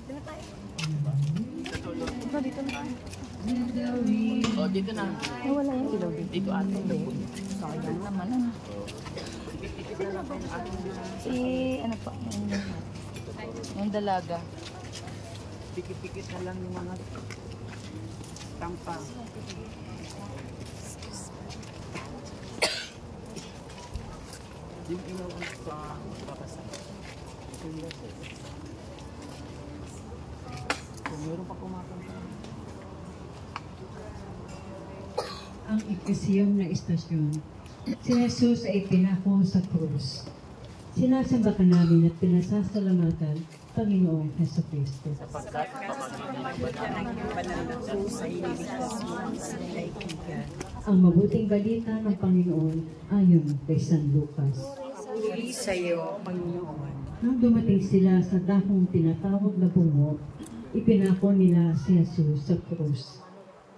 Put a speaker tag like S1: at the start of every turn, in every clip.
S1: Ito, dito na.
S2: Oh, dito na.
S1: Wala yung ilaw dito.
S2: Dito atin.
S1: Sayang naman. Si, ano pa? Yung dalaga.
S2: Pikit-pikit na lang yung mga tampa. Yung ilaw sa papasa. Ito yung ilaw. Kung meron pa kumakanta.
S3: Ang ikasiyam na istasyon, si Jesus ay pinako sa krus. Sinasamba ka namin at pinasasalamatan Panginoong Jesucristo.
S2: Sapagkat
S3: Ang mabuting balita ng Panginoon ayon kay San Lucas.
S4: Puri sa iyo, Panginoon.
S3: Nang dumating sila sa dakong tinatawag na bungo, ipinako nila si Jesus sa krus.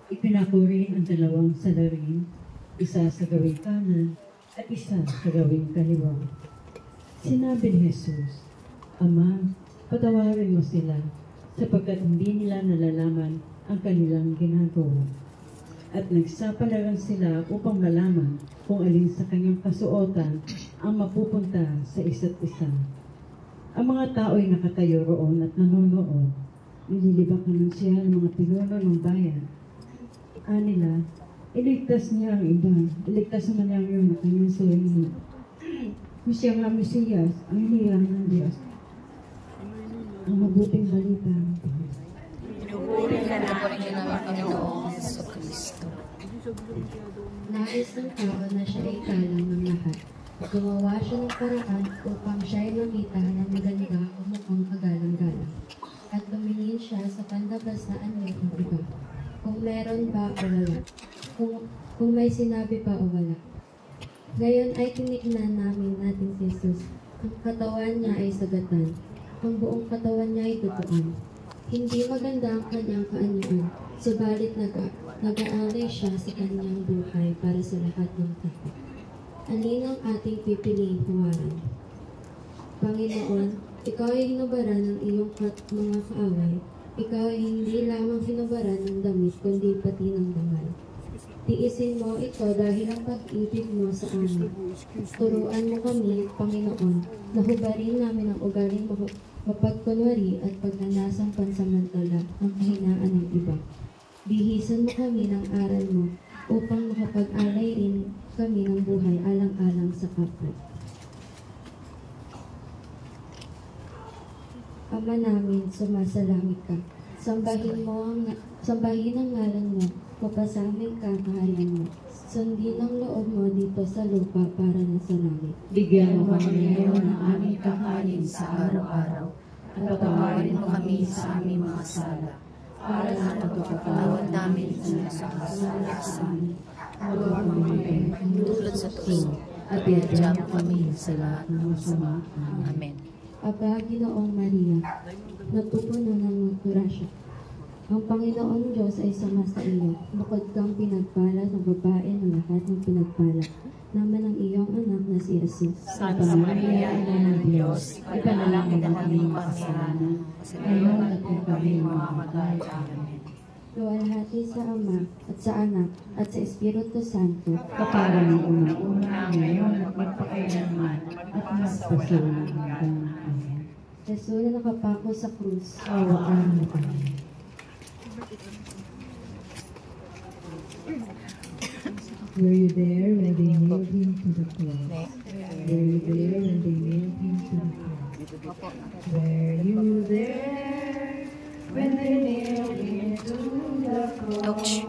S3: Ipinako rin ang dalawang salarin, isa sa gawing kanan at isa sa gawing kaliwa. Sinabi ni Jesus, Ama, patawarin mo sila sapagkat hindi nila nalalaman ang kanilang ginagawa. At nagsapalaran sila upang malaman kung alin sa kanyang kasuotan ang mapupunta sa isa't isa. Ang mga tao ay nakatayo roon at nanonood. Nililibakan siya ng mga pinuno ng bayan. Anila, iligtas niya ang iba. Iligtas naman niya yun na kanyang sarili. Kung siya nga Mesiyas, ang hinilang ng Diyos. Ang mabuting balita.
S4: Pinupuri ka namin ang Panginoong Jesucristo.
S5: Nais ng tao na siya ay kalang ng lahat. Gumawa siya ng paraan upang siya ay makita ng maganda o mukhang kagalang-galang. At tumingin siya sa pandabas na anyo ng iba. Kung meron ba o wala. Kung may sinabi pa o wala. Ngayon ay tinignan natin si Jesus. Ang katawan niya ay sagatan. Ang buong katawan niya ay tutuan. Hindi maganda ang kanyang kaanyuan. Subalit nag-aalay siya sa kanyang buhay para sa lahat ng tao. Alin ang ating pipiliing huwaran? Panginoon, ikaw ay hinubaran ng iyong mga kaaway. Ikaw ay hindi lamang hinubaran ng damit, kundi pati ng bangal. Tiisin mo ito dahil ang pag-ibig mo sa amin. Turuan mo kami, Panginoon, na hubarin namin ang ugaling mapagkunwari at pagnanasang pansamantala ang kahinaan ng iba. Bihisan mo kami ng aral mo upang makapag-alay rin kami ng buhay alang-alang sa kapwa. Ama namin, sumasalangit ka. Sambahin ang ngalan mo, mapasamin ka ang kaharian mo. Sundin ang loob mo dito sa lupa para na sa langit.
S3: Bigyan mo kami ngayon ng aming kakanin sa araw-araw
S4: At patawarin mo kami sa aming mga sala, para sa pagpapatawad namin sa kasala sa amin. Huwag mo kami tulad sa tuwing, at iadya mo kami sa lahat ng masama. Amen.
S5: Aba, Ginoong Maria, natupuno ng grasya. Ang Panginoong Diyos ay sama sa iyo. Bukod kang pinagpala ng babae ng lahat ng pinagpala, naman ang iyong anak na si Jesus.
S4: Santa Maria, Ina ng Diyos, ipanalangin ang aming kasalanan, ngayon at kung kami mamamatay. Amen.
S5: Luwalhati sa Ama, at sa Anak, at sa Espiritu Santo,
S3: kapara ng unang-una ngayon at magpakailanman at magpasawalang hanggang. Amen.
S5: Jesus na nakapako sa krus.
S3: Awaan mo kami. Were you there when they nailed him to the cross? Were you there when they nailed him to the cross? Were you there when they nailed him to the cross?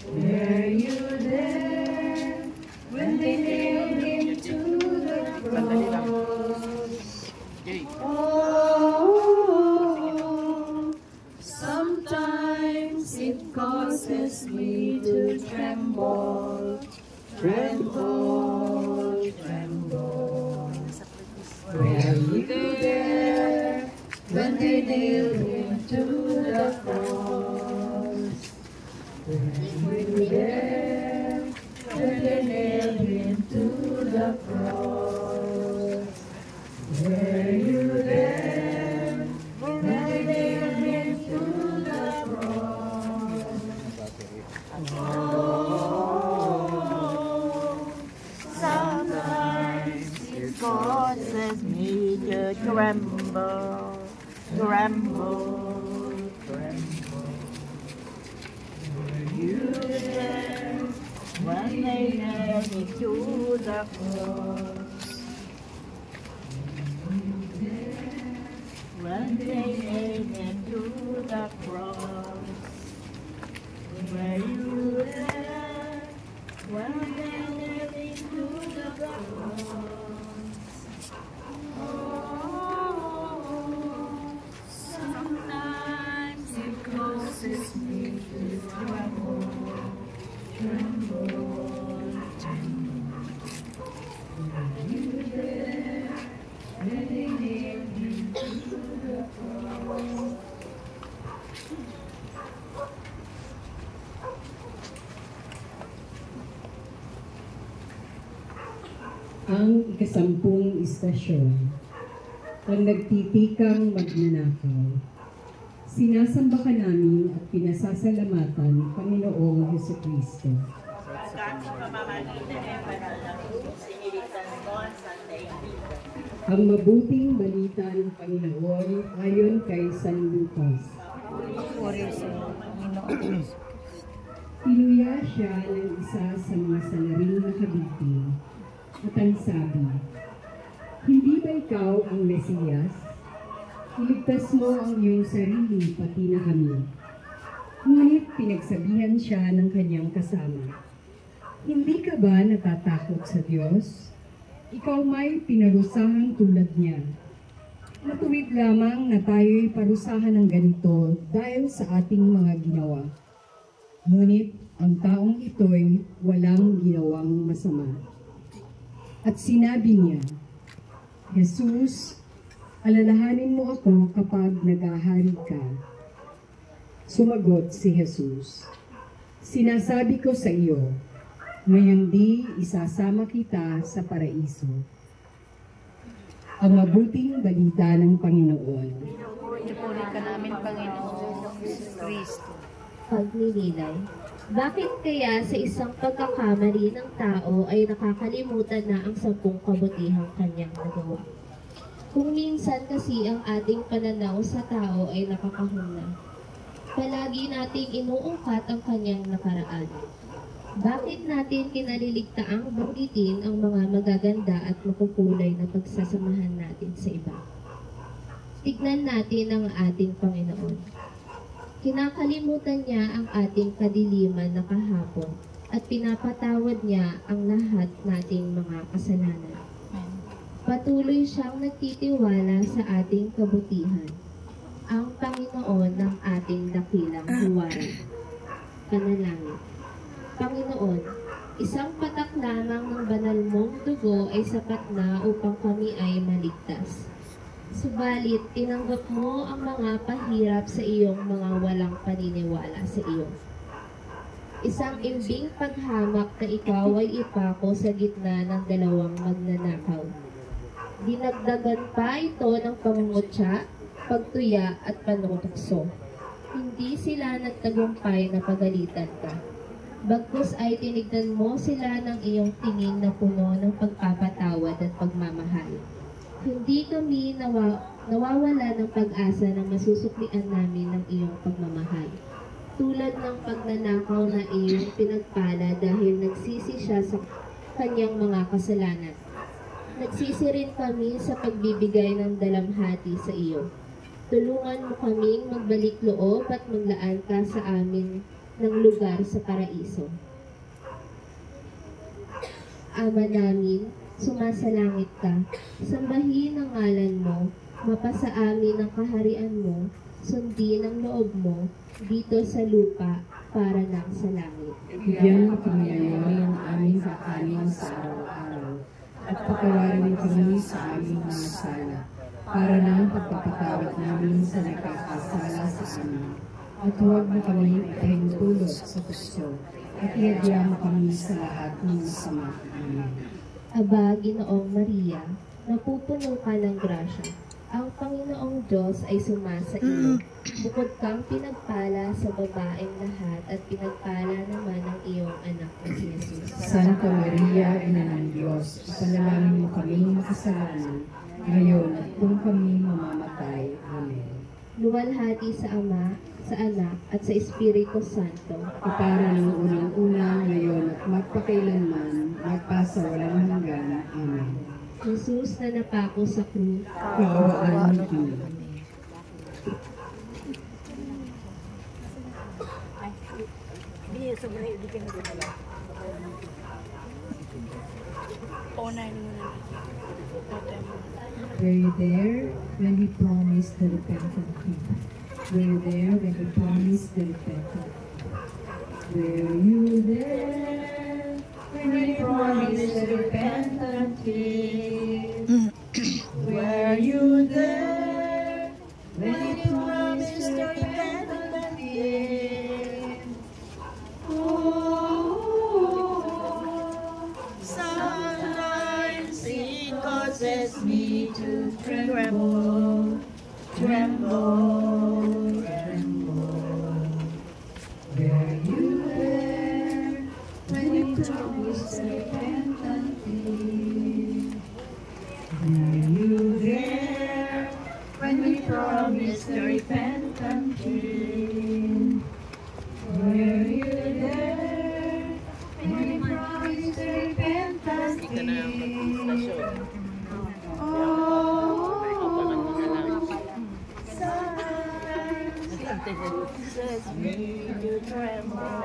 S3: Were you there when they nailed him to the cross? Oh, sometimes it causes me to tremble, tremble, tremble. Were you there when they nailed him to the cross? Were you there when they nailed him to the cross? Were you there
S1: tremble, tremble, tremble. Were you there when they nailed me to the cross? When they nailed me to the cross? Were you there when they nailed me to the cross? Sometimes it causes me to tremble, tremble, tremble. Are you there when they nailed me to the cross?
S3: Ang ikasampung istasyon, ang nagtitikang magnanakaw. Sinasamba ka namin at pinasasalamatan, Panginoong Hesukristo. Ang mabuting balita ng Panginoon ayon kay San Lucas. Tinuya siya ng isa sa mga salaring nakabitin at ang sabi, "Hindi ba ikaw ang Mesiyas? Iligtas mo ang iyong sarili pati na kami." Ngunit pinagsabihan siya ng kanyang kasama, "Hindi ka ba natatakot sa Diyos? Ikaw may pinarusahang tulad niya. Matuwid lamang na tayo'y parusahan ng ganito dahil sa ating mga ginawa. Ngunit ang taong ito'y walang ginawang masama." At sinabi niya, "Jesus, alalahanin mo ako kapag nag-ahari ka." Sumagot si Jesus, "Sinasabi ko sa iyo, ngayong di isasama kita sa paraiso." Ang mabuting balita ng Panginoon.
S1: Puri ka namin, Panginoon Kristo.
S5: Pagninilay. Bakit kaya sa isang pagkakamali ng tao ay nakakalimutan na ang 10 kabutihang kanyang nagawa? Kung minsan kasi ang ating pananaw sa tao ay nakakahuna, palagi nating inuungkat ang kanyang nakaraan. Bakit natin kinaliligtaang banggitin ang mga magaganda at makukulay na pagsasamahan natin sa iba? Tignan natin ang ating Panginoon. Kinakalimutan niya ang ating kadiliman na kahapon at pinapatawad niya ang lahat nating mga kasalanan. Patuloy siyang nagtitiwala sa ating kabutihan, ang Panginoon ng ating dakilang huwaran. Panalangin. Panginoon, isang patak lamang ng banal mong dugo ay sapat na upang kami ay maligtas. Subalit, tinanggap mo ang mga pahirap sa iyong mga walang paniniwala sa iyo. Isang imbing paghamak na ikaw ay ipako sa gitna ng 2 magnanakaw. Dinagdagan pa ito ng pangungutya, pagtuya at panutukso. Hindi sila nagtagumpay na pagalitan ka. Bagkus ay tinignan mo sila ng iyong tingin na puno ng pagpapatawad at pagmamahal. Hindi kami nawawala ng pag-asa na masusuklian namin ng iyong pagmamahal. Tulad ng pagnanakaw na iyong pinagpala dahil nagsisi siya sa kanyang mga kasalanan. Nagsisi rin kami sa pagbibigay ng dalamhati sa iyo. Tulungan mo kaming magbalik loob at maglaan ka sa amin ng lugar sa paraiso. Ama namin, sumasalangit ka, sambahin ang ngalan mo, mapasa amin ang kaharian mo, sundin ang loob mo, dito sa lupa para lang sa langit.
S3: Bigyan mo kami ngayon ng aming kakanin sa araw-araw, at patawarin mo kami sa aming mga sala, para ng pagpapatawad namin sa nagkakasala sa amin. At huwag mo kami ipahintulot sa gusto, at iadya mo kami sa lahat ng masama. Amen.
S5: Aba, Ginoong Maria, napupuno ka ng grasya. Ang Panginoong Diyos ay sumasa iyo. Bukod kang pinagpala sa babaeng lahat at pinagpala naman ang iyong anak na si Jesus.
S3: Santa Maria, Ina ng Diyos, ipanalangin mo kami makasalanan, ngayon at kung kami mamamatay. Amen.
S5: Luwalhati sa Ama, sa Anak, at sa Espiritu Santo.
S3: Kapara ng unang-una ngayon at magpakailanman, magpasawalang hanggan. Amen.
S5: Jesus na napako sa krus,
S3: Kaawaan mo kami. Were you there when he promised the repentant people? Were you there when he promised the repentant? Were you there when he promised the repentant people? Were you there when he promised the repentant people? Oh, sometimes it causes me to tremble, tremble, tremble. Were you there when he promised the repentant people? Were you there when we promised the repentant people? Were you there when we promised the repentant people? Oh, sometimes it causes me to tremble.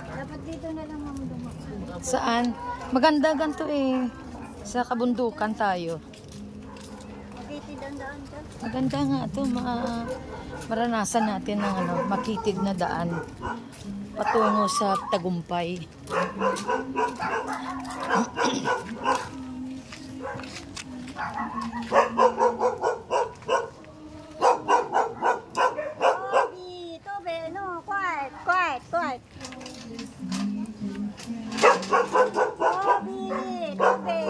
S6: Dapat dito na lang mamudumok.
S4: Saan? Maganda ganito eh. Sa kabundukan tayo.
S6: Magtitidandaan ka.
S4: Maganda nga ito. Maranasan natin ng makitid na daan patungo sa tagumpay.
S6: Toby, Toby, no, quiet, quiet, quiet. Toby, Toby.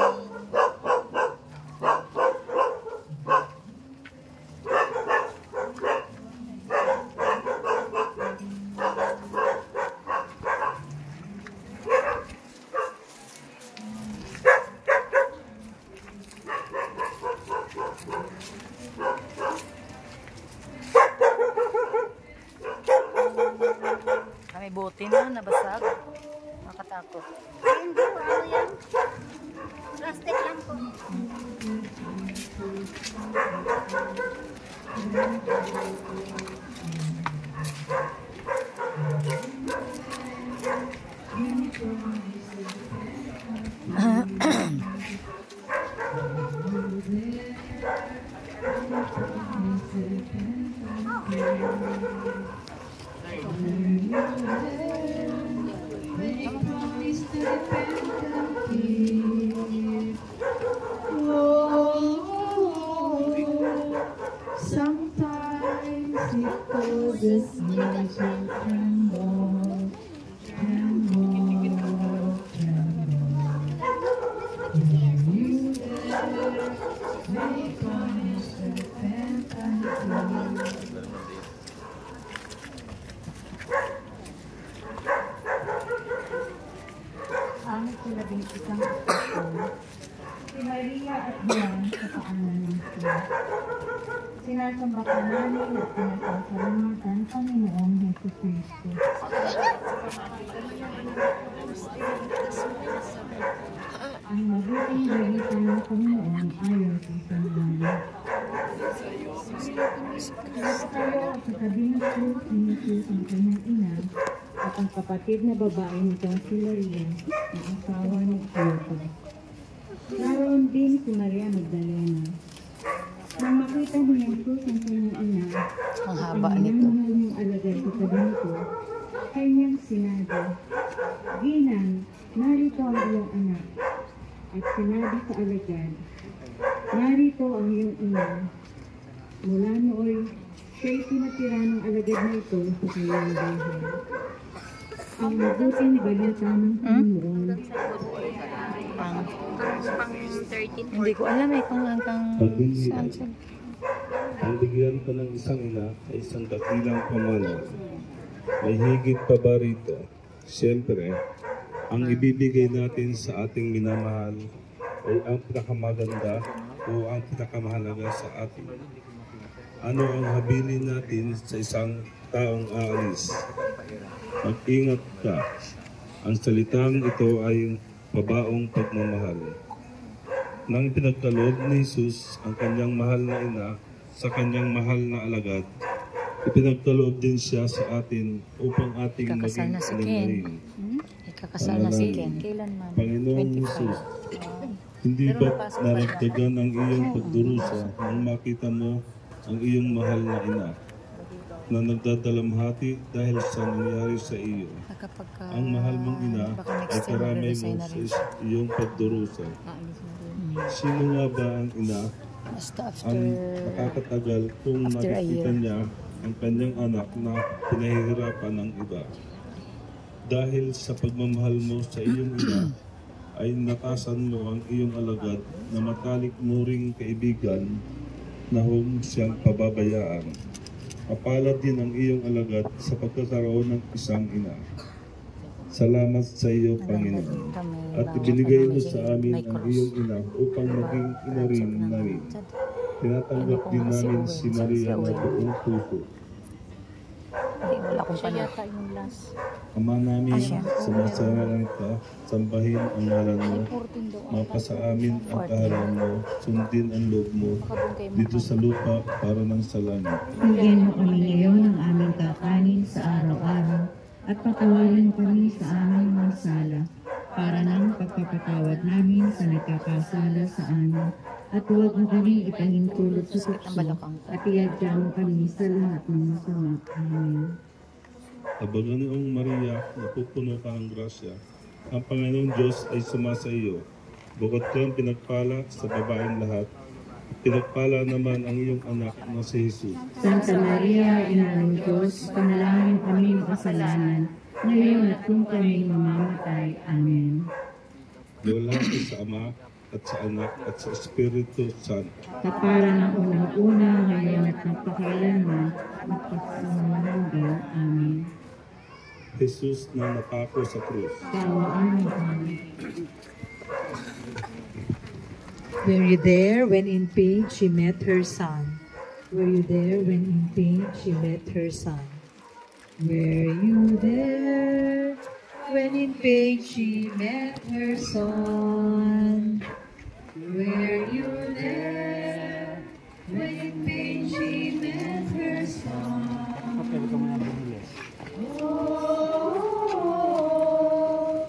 S4: Kami buti na, nabasag. Nakatakot.
S6: Hindi, ano yan? Plastic lang po.
S3: Sometimes it causes me to tremble, tremble, tremble. Were you there when he promised the repentant people? Ang labing isang apostol, si Maria at Juan sa paanan ng Diyos. Sinasamba ka namin at pinasasalamatan Panginoong Hesus Kristo. Ang mabuting balita ng Panginoon ayon sa Sanggana. Tayo at sa tabi ng krus ni Jesus ang kanyang ina at ang kapatid na babae nitong si Maria na asawa ni Cleopas. Naroon din si Maria Magdalena. Nang makita ni Jesus ang kanyang ina,
S4: Ang haba nito.
S3: ang mahal niyang alagad sa tabi nito, kanyang sinabi, Ginang, narito ang iyong anak. At sinabi sa alagad, narito ang iyong ina. Mula nooy, siya'y pinatira ng alagad na ito sa kanyang bahay. Ang mabuting balita ng Panginoon.
S4: Hindi ko alam eh kung hanggang saan siya.
S7: Ang bigyan ka ng isang ina ay isang dakilang pamana. May higit pa ba rito? Siyempre, ang ibibigay natin sa ating minamahal ay ang pinakamaganda o ang pinakamahalaga sa atin. Ano ang habilin natin sa isang taong aalis? Mag-ingat ka. Ang salitang ito ay pabaong pagmamahal. Nang pinagkaloob ni Jesus ang kanyang mahal na ina sa kanyang mahal na alagad, ipinagkaloob din siya sa atin upang ating
S4: Ikakasal
S7: maging
S4: na si
S7: alin
S4: Ken.
S7: na rin.
S4: Ikakasal na si Ken. Kailan man?
S7: Panginoong
S4: 25.
S7: Jesus, hindi ba't naragdagan ang iyong pagdurusa nang makita mo ang iyong mahal na ina na nagdadalamhati dahil sa nangyari sa iyo? Ang mahal mong ina ay karamay mo sa iyong pagdurusa. Sino nga ba ang ina
S4: Basta
S7: ang nakakatagal kung
S4: after a
S7: makikita
S4: year.
S7: niya ang kanyang anak na pinahihirapan ng iba? Dahil sa pagmamahal mo sa iyong ina, ay natasan mo ang iyong alagad na matalik mo ring kaibigan na huwag siyang pababayaan. Mapalad din ang iyong alagad sa pagkakaroon ng isang ina. Salamat sa iyo, Panginoon. At ibinigay mo sa amin ang iyong ina upang maging ina rin namin. Tinatanggap din namin si Maria na buong puso.
S4: Wala akong yata yung last.
S7: Ama namin, sumasarangan ka, sambahin ang ngalan mo, mapasa amin ang kahalan mo, sundin ang loob mo, dito sa lupa para ng sa langit.
S3: Bigyan mo kami ngayon ng aming kakanin sa araw-araw at patawarin mo kami sa aming mga sala para ng pagpapatawad namin sa nagkakasala sa amin. At huwag mo kami ipahintulot sa tukso at iadya mo kami sa lahat ng masama. Amen.
S7: Abaganoong Maria, napupuno ka ng grasya, ang Panginoong Diyos ay sumasa iyo. Bukod kang pinagpala sa babaeng lahat, pinagpala naman ang iyong anak na si Jesus.
S3: Santa Maria, Ina ng Diyos, panalangin kami ng kasalanan, ngayon at kung kami mamamatay. Amen.
S7: Luwalhati sa Ama, at sa Anak, at sa Espiritu Santo.
S3: Kapara ng unang-una, ngayon at magpakailanman, magpasamananggal. Amen.
S7: Jesus na napako sa krus.
S3: Kawaan mo kami.
S8: Were you there when in pain she met her son?
S3: Were you there when in pain
S8: She met her son.
S3: Were you there
S8: When in pain she met her son. Were you there? When in pain she met her son. Oh,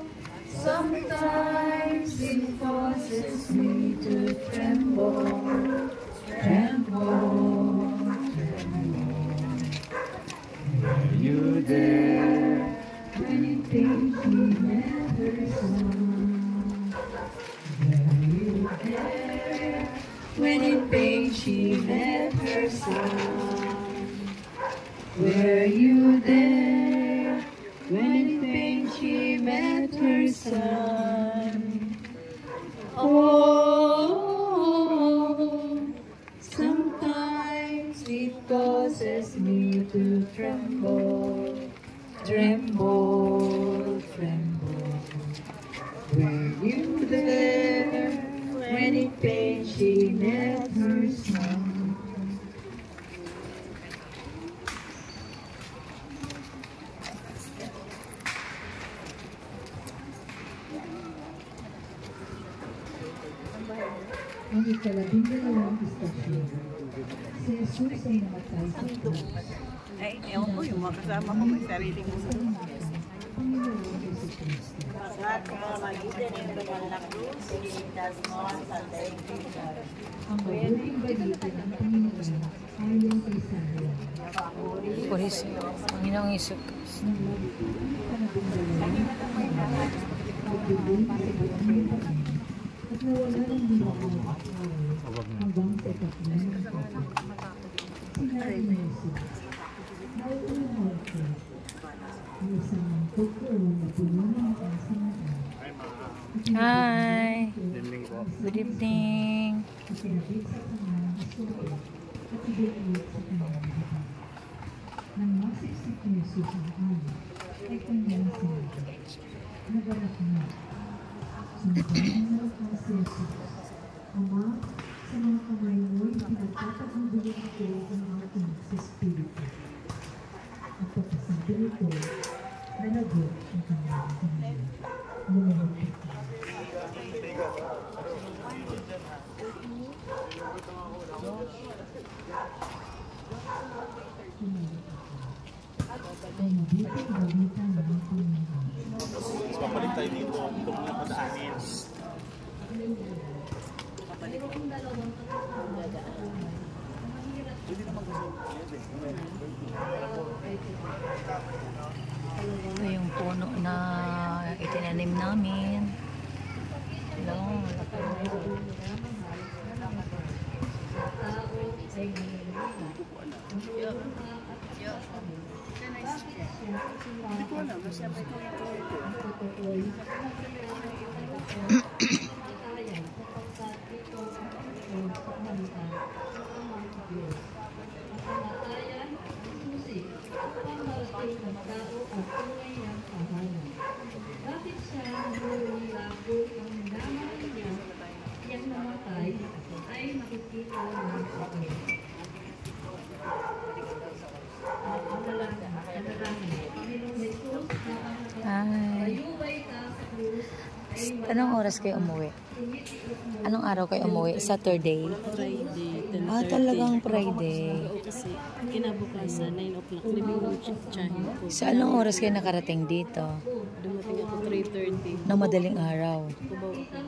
S8: sometimes it causes me to tremble, tremble, tremble. Were you there? When in pain she met her son. Were you there? When in pain she met her son. Were you there? When in pain she met her son. Oh, sometimes it causes me to tremble, tremble, tremble. Were you there when in pain she met her son?
S3: Ang ikalabing-dalawang istasyon. Si Jesus ay namatay sa krus.
S1: Ay, ewan ko, yung mga kasama ko may sariling gusto.
S3: Panginoon Jesucristo.
S1: At pamamagitan ng banal na krus, iligtas mo ang Santa Iglesia.
S3: Ang mabuting balita ng Panginoon ayon kay San Juan.
S4: Pulis, Panginoong Isus.
S3: Nang magiging ikalabing-dalawang taon, nagbibig sa buong bayan at nawala ng limang at hanggang sa ikatlong ng taon. Sinabi ni Jesus, nauunaw ko ang isang pagkaroon na puno ng kasamaan.
S4: Hi! Good evening!
S3: Isinabit sa kanyang isuot at ibinuot sa kanyang baba. Nang masiksik ni Jesus ang anak, ay kanyang sinabi, naganap na. Sinabayan na ka si Jesus. Ama, sa mga kamay mo'y pinagtatagulog ito ang aking sa Espiritu. At pagkasabi nito, nalagot ang kanyang kamay. Lumunod ito. Ay mabuting balita ng Panginoon.
S9: Papalik tayo dito kung napadaanin.
S4: Ito yung puno na itinanim namin. Hello.
S9: Hindi ko alam. Kasi ito.
S3: Bakit siya nagulong-lago ang naman niya yang namatay ay makikita ng ako.
S4: Anong oras kayo umuwi? Anong araw kayo umuwi? Saturday?
S1: Friday.
S4: Talagang Friday.
S1: Kasi kinabukasan, 9 o'clock, living room tsahin ko.
S4: Sa anong oras kayo nakarating dito?
S1: Dumating ako 3:30.
S4: Na madaling araw.
S1: Kubaw ako.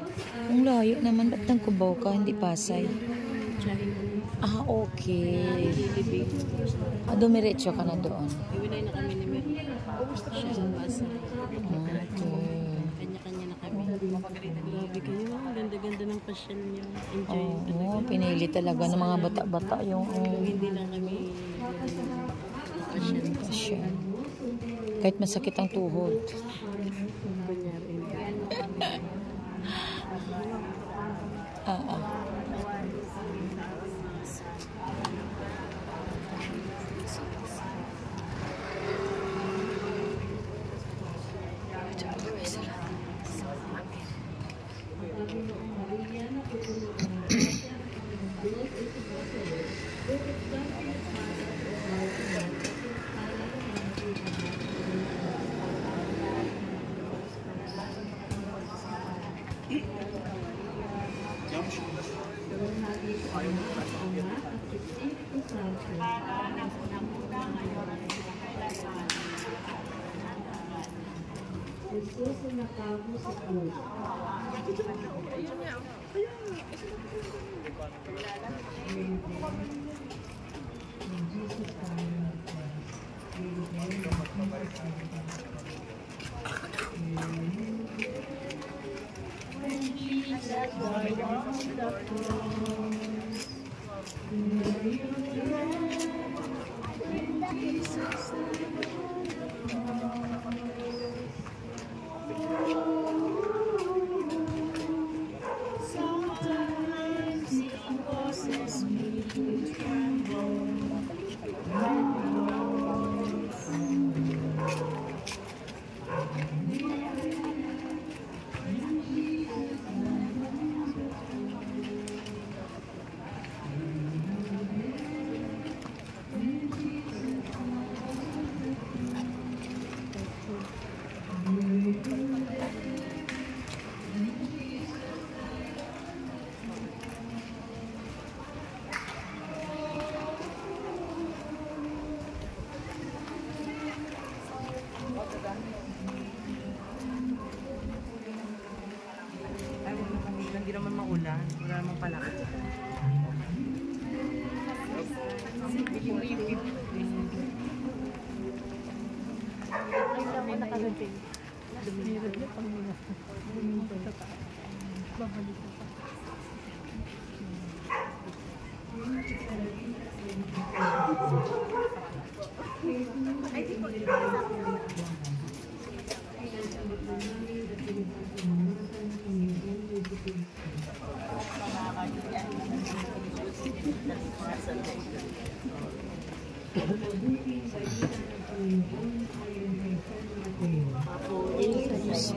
S4: Ang layo naman. Ba't nang Cubao ka? Hindi Pasay?
S1: Tsahin ko.
S4: Okay.
S1: Living.
S4: Dumiretso ka na doon.
S1: Iwinay na kami ni Mer. Siya sa Pasay.
S4: Okay.
S1: Kanya-kanya na kami. Grabe kayo. Ang ganda-ganda ng pasyal niyo. Enjoy talaga.
S4: Oo, pinili talaga ng mga bata-bata yung
S1: Hindi lang kami pasyal.
S4: pasyon. Kahit masakit ang tuhod.
S1: Kunyari.
S3: Jesus ang nakago sa krus.
S2: Hindi naman maulan. Wala namang palakad.
S4: Jesus.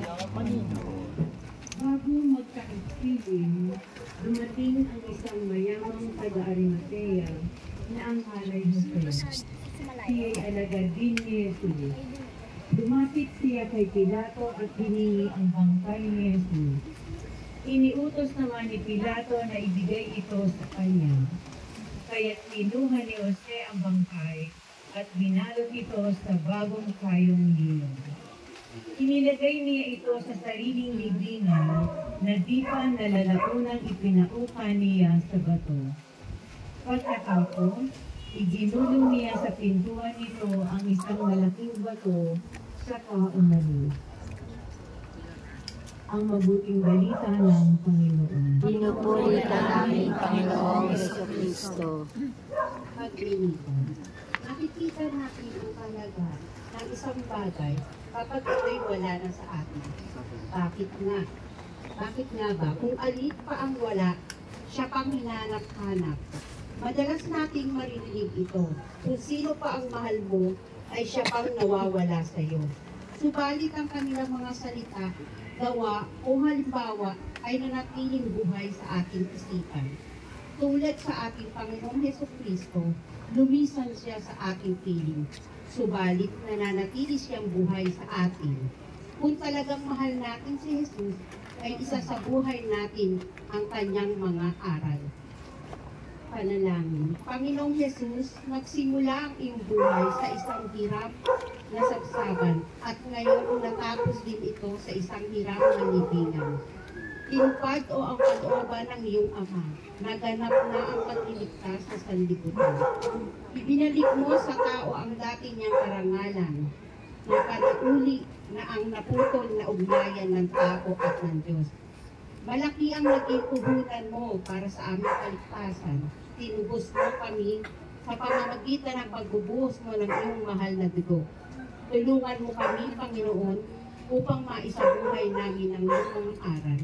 S3: Bago magkaigsiling, dumating ang isang mayamang taga-Arimatea na ang alay Jose. Siya'y alagad din ni Jesus. Lumapit siya kay Pilato at hiningi ang bangkay ni Jesus. Iniutos naman ni Pilato na ibigay ito sa kanya. Kaya't kinuha ni Jose ang bangkay at binalot ito sa bagong kayong lino. Inilagay niya ito sa sariling libingan na di pa nalalaunang ipinauka niya sa bato. Pagkatapos, iginulong niya sa pintuan nito ang isang malaking bato sa kaunalis. Ang mabuting balita ng Panginoon.
S4: Pinupuri ka namin, Panginoong Jesucristo.
S3: Paglinitan. Nakikita natin ang halaga ng isang bagay kapag ito'y wala na sa atin. Bakit nga? Bakit nga ba? Kung alin pa ang wala, siya pang hinanap-hanap. Madalas nating marinig ito. Kung sino pa ang mahal mo, ay siya pang nawawala sa iyo. Subalit ang kanilang mga salita, gawa o halimbawa ay nanatiling buhay sa ating isipan. Tulad sa ating Panginoong Jesucristo, lumisan siya sa ating piling. Subalit nananatili siyang buhay sa atin. Kung talagang mahal natin si Jesus, ay isa sa buhay natin ang kanyang mga aral. Panalangin. Panginoong Jesus, nagsimula ang iyong buhay sa isang hirap na sabsaban at ngayon natapos din ito sa isang hirap na libingan. Tinupad o ang kalooban ng iyong Ama, naganap na ang pagliligtas sa sanlibutan. Ibinalik mo sa tao ang dati niyang karangalan, na panauli na ang naputol na ugnayan ng tao at ng Diyos. Malaki ang naging puhunan mo para sa aming kaligtasan. Tinubos mo kami sa pamamagitan ng pagbubuhos mo ng iyong mahal na dugo. Tulungan mo kami, Panginoon, upang maisabuhay namin ang iyong mga aral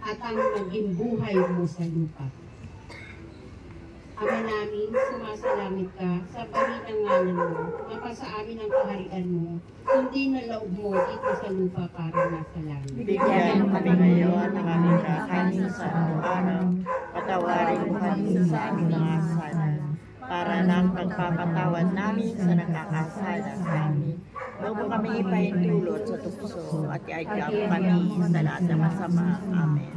S3: at ang maging buhay mo sa lupa. Ama namin, sumasalamit ka sa banal na ngalan mo, mapasa amin ang kaharian mo, kundi na loob mo dito sa lupa para nasa langit.
S1: Bigyan mo kami ngayon ng aming kakanin sa araw-araw, patawarin mo kami sa aming mga sala, para ng pagpapatawad namin sa nakakasala sa amin. Huwag mo kami ipaintulot sa tukso at iagam kami sa lahat ng masama. Amen.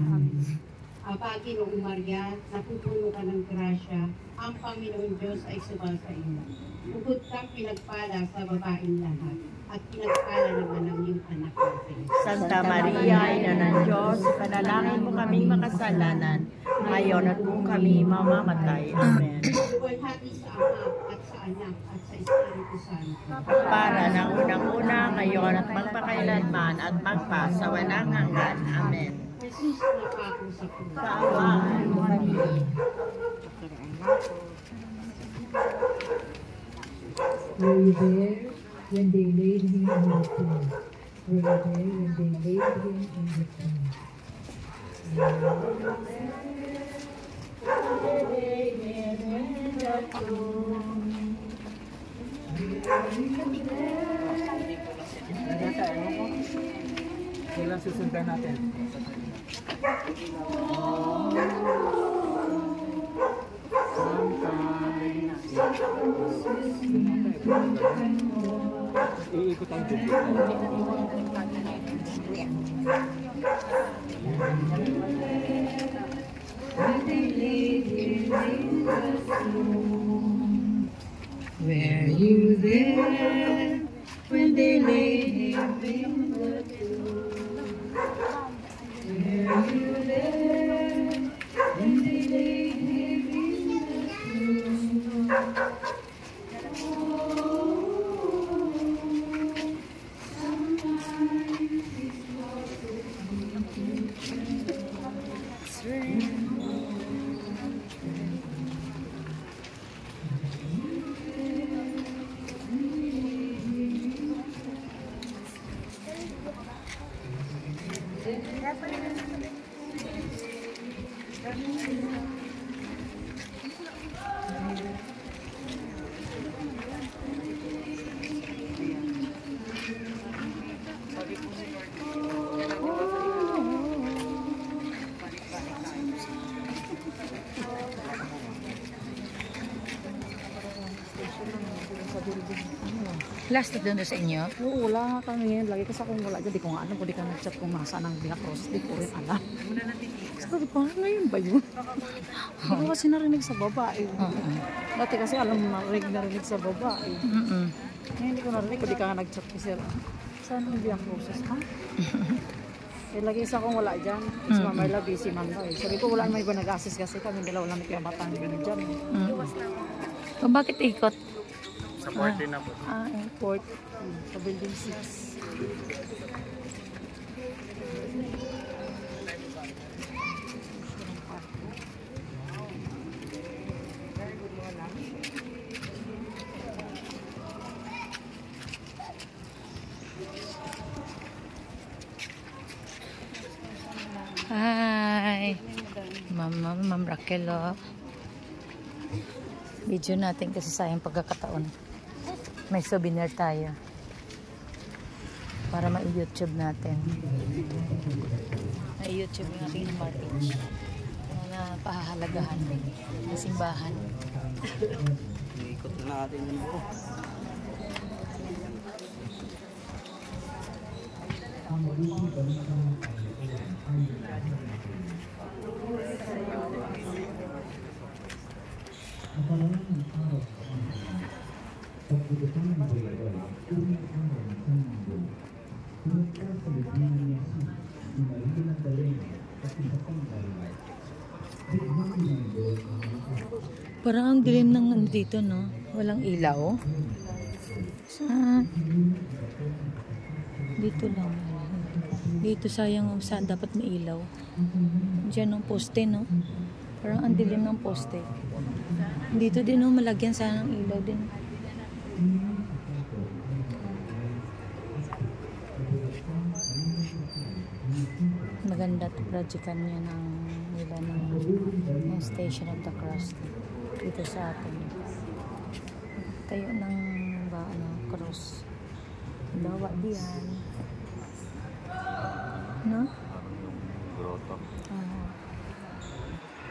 S3: Panginoong Maria, napupuno ka ng grasya, ang Panginoon Diyos ay sumasa iyo. Bukod kang pinagpala sa babaeng lahat, at pinagpala naman ang iyong anak natin.
S1: Santa Maria, Ina ng Diyos, panalangin mo kaming makasalanan, ngayon at kung kami mamamatay. Amen.
S3: Luwalhati sa Ama at sa Anak at sa Espiritu Santo.
S1: Para ng unang-una, ngayon at magpakailanman at magpasawalang hanggan. Amen.
S3: Jesus na pako sa krus.
S1: Kaawaan mo kami.
S3: Were you there when they laid him in the tomb? Were you there when they laid him in the tomb?
S9: Kailan susundan natin? Iikot ang dugo.
S8: Were you there when they laid him in the tomb? Were you there when they laid him in the tomb? Sometimes it's
S2: building. Ano?
S4: Last na doon sa inyo?
S2: Oo, wala nga kami. Lagi kasi akong wala dyan. Di ko nga alam kung di ka nag-chat kung nasa ng Villa Cruz. Di ko rin alam. Sabi ko, ngayon ba yun? Hindi ko kasi narinig sa babae. Dati kasi alam mo narinig sa babae. Ngayon hindi ko narinig kung di ka nga nag-chat kasi. Saan yung Villa Cruz? Ha? Eh, lagi isa akong wala dyan. Si Mama Marla, busy man ba eh. Sabi ko, wala naman iba nag-assist kasi kami dalawa lang kaya batang din dyan.
S4: So, bakit ikot?
S9: Sa 14 na po.
S2: Airport. Sa building 6.
S4: Hi! Ma'am Raquel, oh. Video natin kasi sayang pagkakataon. May souvenir tayo. Para ma-YouTube natin. Ma-YouTube yung ating marriage. Na pahahalagahan ng simbahan.
S9: Ikot na natin yung buo.
S4: Parang ang dilim ng dito, no? Walang ilaw. Dito lang. Dito sayang saan dapat may ilaw. Diyan ang poste, no? Parang ang dilim ng poste. Dito din, no? Malagyan sana ng ilaw din. Maganda ito projectan niya ng nila ng Station of the Cross dito sa atin. Tayo ng cross. Bawa diyan. No?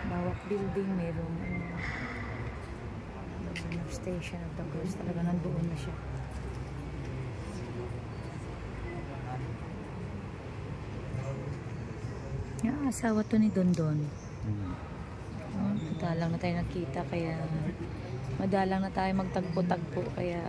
S4: Bawat building mayroong Station of the Cross. Talaga nandoon na siya. Yung asawa to ni Dondon. Madalang na tayo nakita kaya madalang na tayo magtagpo-tagpo kaya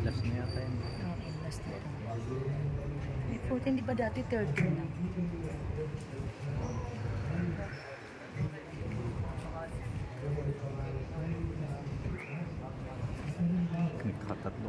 S9: Last na yata yun.
S4: last na ito. 14, di ba dati 13 lang?
S9: Nagkatatlo ko.